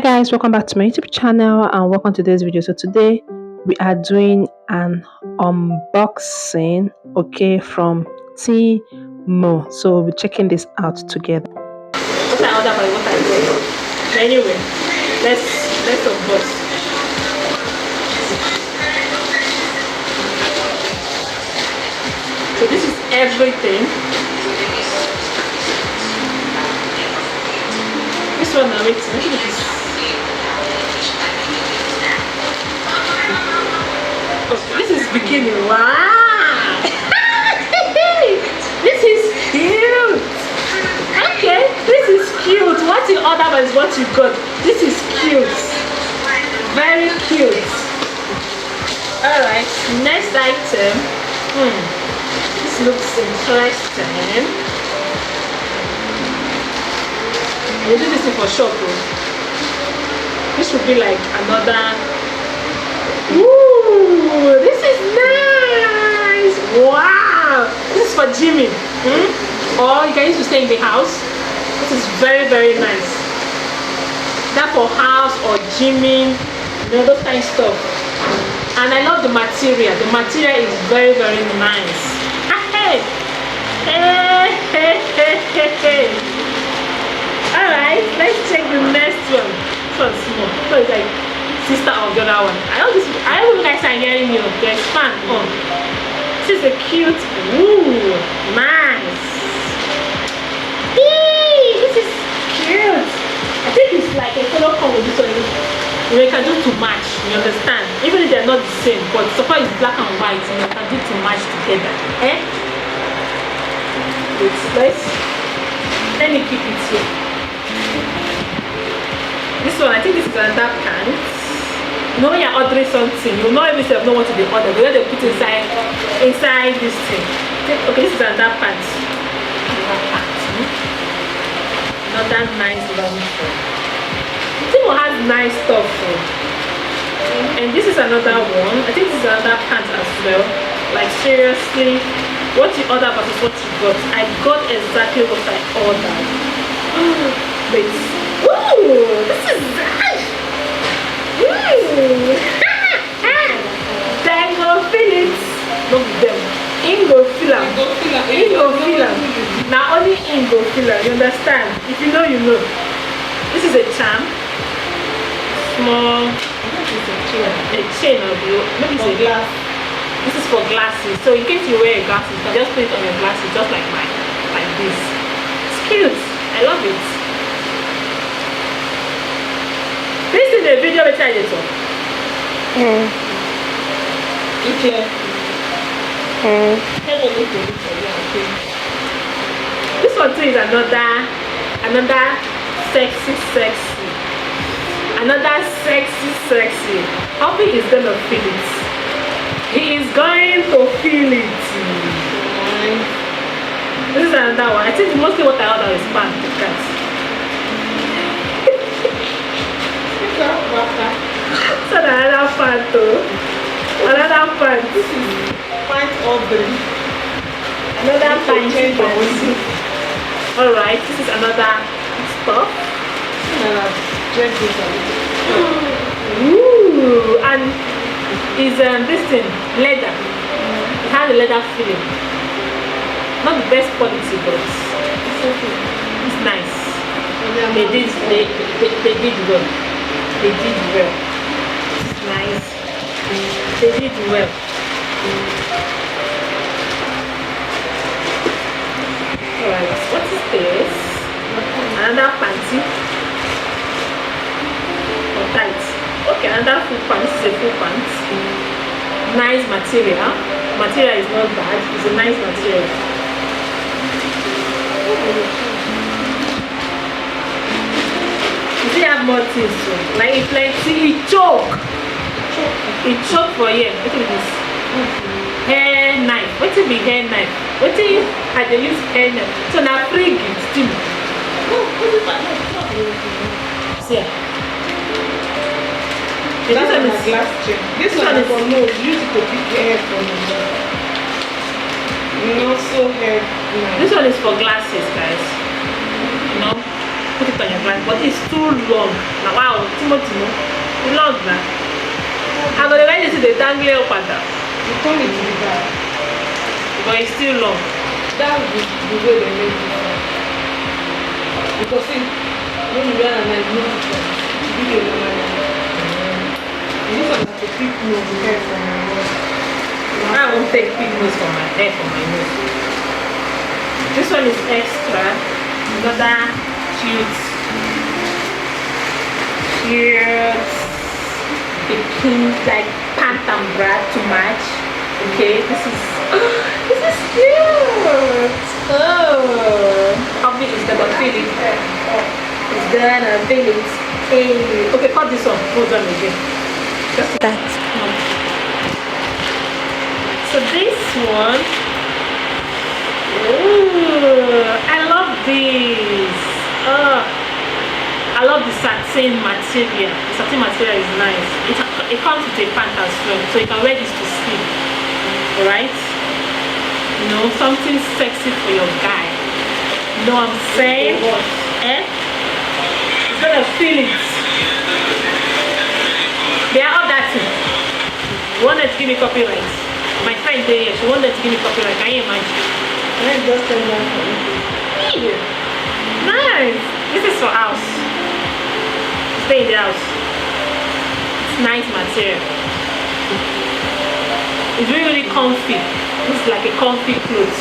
Guys, welcome back to my YouTube channel and welcome to today's video. So today we are doing an unboxing, okay, from Temu. So we'll be checking this out together. What I order by what I get. Anyway, let's unbox. So this is everything. This one now, wait. This is beginning. Wow! This is cute. Okay, this is cute. What you order is what you got. This is cute. Very cute. Alright, next item. This looks interesting. I do this for shop. This should be like another. Ooh, this is nice. Wow, this is for gymming. Or you can use to stay in the house. This is very, very nice. That for house or gymming, you know, those kind of stuff. And I love the material. The material is very, very nice. Hey. Alright, let's check the next one. This one's small. So it's like sister of the other one. I hope you guys are hearing me. Okay, expand on. This is a cute. Ooh, nice. Hey, this is cute. I think it's like a color come with this one. You can do to match. You understand? Even if they're not the same, but so far it's black and white, you can do to match together. Let me keep it here. This one, I think this is another pants. You know when you're ordering something, you know if you know what to order, but when they put inside this thing. Okay, this is another pants. Another nice long one. Temu has nice stuff. And this is another one. I think this is another pants as well. Like seriously, what you order versus what you got. I got exactly what I ordered. Wait. Ooh, this is nice. Tango Phillips. Look at them. Ingo Phillips. Now only Ingo Phillips. You understand? If you know, you know. This is a charm. Small. A chain of you. Maybe it's a glass. This is for glasses. So in case you wear glasses, you can just put it on your glasses, just like mine, like this. It's cute. I love it. This is a video which I did. This one too is another sexy. Another sexy. How big is gonna feel it? He is going to feel it. This is another one. I think mostly what I order is pants. So another pant too. Another pant. This is pant ordering. Another pant. Alright, this is another stuff. Ooh, and is this thing leather. It has a leather feeling. Not the best quality, but it's nice. They did well. They did well. It's nice. They did well. Alright, what is this? Another panty. Or tight. Okay, another full pants. This is a full pants. Nice material. Material is not bad. It's a nice material. You see, have more things too. Like it plenty. It choke for here. Look at this. Hair knife. What will be hair knife? What do you had to use hair knife? So now free gift too. See. This one is glass chain. This one is for nose. Use it to keep your hair from the nose. Not so hair. This one is for glasses, guys. You know. put it on your glass, but it's too long. Now, wow, Timothy, long now. I'm gonna let you see the dangling up and down. You turn it to the back. But it's still long. That's the way they make it. Because see, when you wear a nice nose, you get a nice. This one has to pick nose hair from my nose. I won't take big nose from my hair for my nose. This one is extra. Another cute bikini, like pant and bra to match. Okay, this is cute. Oh, probably is gonna feel it. It's gonna feel it. Hey, okay, cut this one. Hold on again. Just that. So this one, ooh, I love this. I love the satin material. The satin material is nice. It comes with a pant as well, so you can wear this to sleep. Alright? You know, something sexy for your guy. You know what I'm saying? Eh? It's gonna feel it. They are all that thing. You wanted to give me copyright. My friend there, she wanted to give me copyright. Can you imagine? And I just tell them for you. Yeah. Nice. This is for house. Stay in the house. It's nice material. It's really, really comfy. This is like a comfy clothes.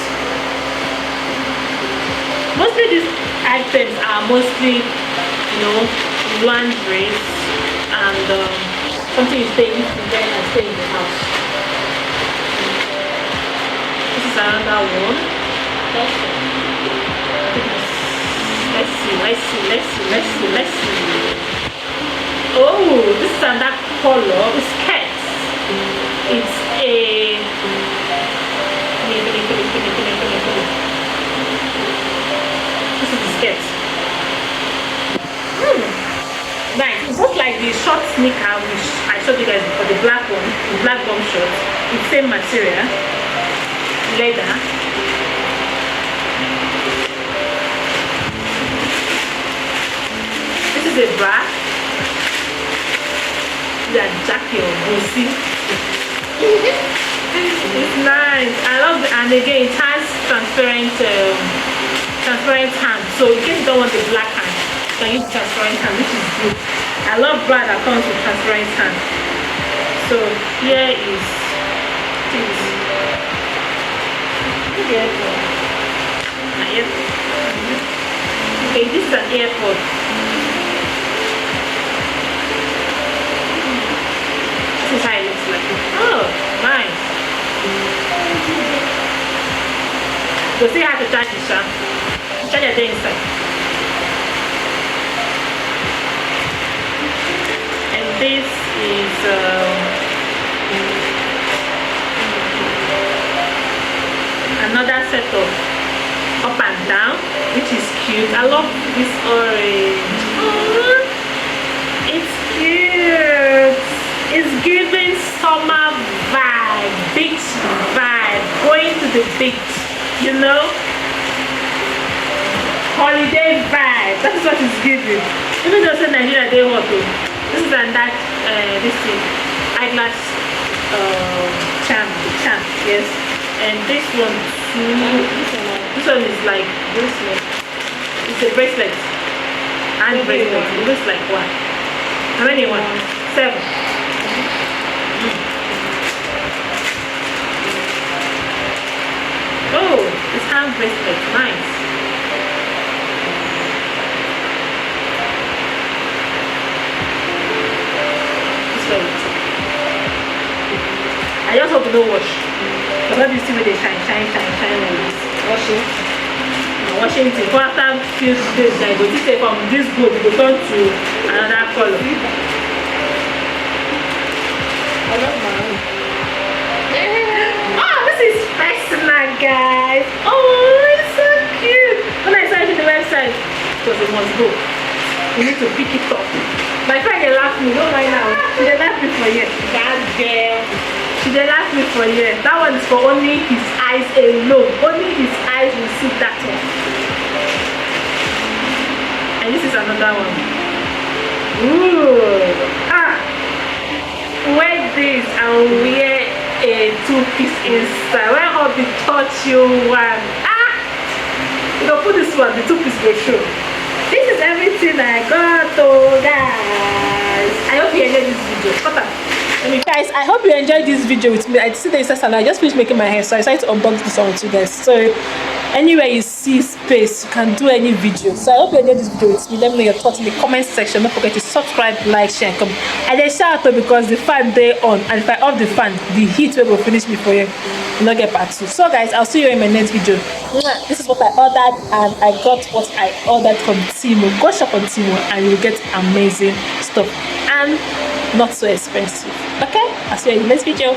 Mostly these items are mostly, you know, lingerie and something you stay in bed and stay in the house. This is another one. Let's see. Oh, this is another color. It's skirt. It's a this is the skirt. Nice. It's just like the short sneaker which I showed you guys before, the black one, the black bomb short. It's same material, leather. This is a bra. That jacket or bossy. It's nice. I love it, and again it has transparent hand. So in case you don't want the black hand, you can use transparent hand, which is good. I love bra that comes with transparent hand. So here is this. Okay, this is an airport. This is how it looks like. Oh, nice. So see how to charge the charge it inside. And this is another set of up and down, which is cute. I love this orange. Oh, it's cute. It's giving summer vibe, beach vibe, going to the beach, you know, holiday vibe. That's what it's giving. Even though in Nigeria they want to. This is and that this thing, eyeglass charm, yes. And this one too. This one is like bracelet. It's a bracelet. And bracelet. It looks like one. How many one? 7. Oh, it's hand bracelet, nice. I just hope you don't wash. Because let me see where they shine like this. Washing. Washing it. For after few days, I go to take from this gold, go turn to another color. I love my own. Oh, this is personal, guys. Oh, it's so cute. When I saw it in the website, because it must go. You need to pick it up. My friend, they laugh me. Don't mind now. She they laugh me for years. That girl. She they laugh me for years. That one is for only his eyes alone. Only his eyes will see that one. And this is another one. Ooh, wear this and wear a two-piece inside. Wear all the touch you want. You can put this one, the two-piece go show. This is everything I got, oh guys. I hope you enjoyed this video. Cut up. Guys, I hope you enjoyed this video with me. I see the inside salon. I just finished making my hair, so I decided to unbox this one with you guys. So anywhere you see space, you can do any video. So I hope you enjoyed this video with me. Let me know your thoughts in the comment section. Don't forget to subscribe, like, share, and comment. And then shout out because the fan day on, and if I off the fan, the heat will finish me for you. You'll not get part 2. So guys, I'll see you in my next video. This is what I ordered, and I got what I ordered from Temu. Go shop on Temu and you'll get amazing stuff and not so expensive. Okay, I'll see you in the next video.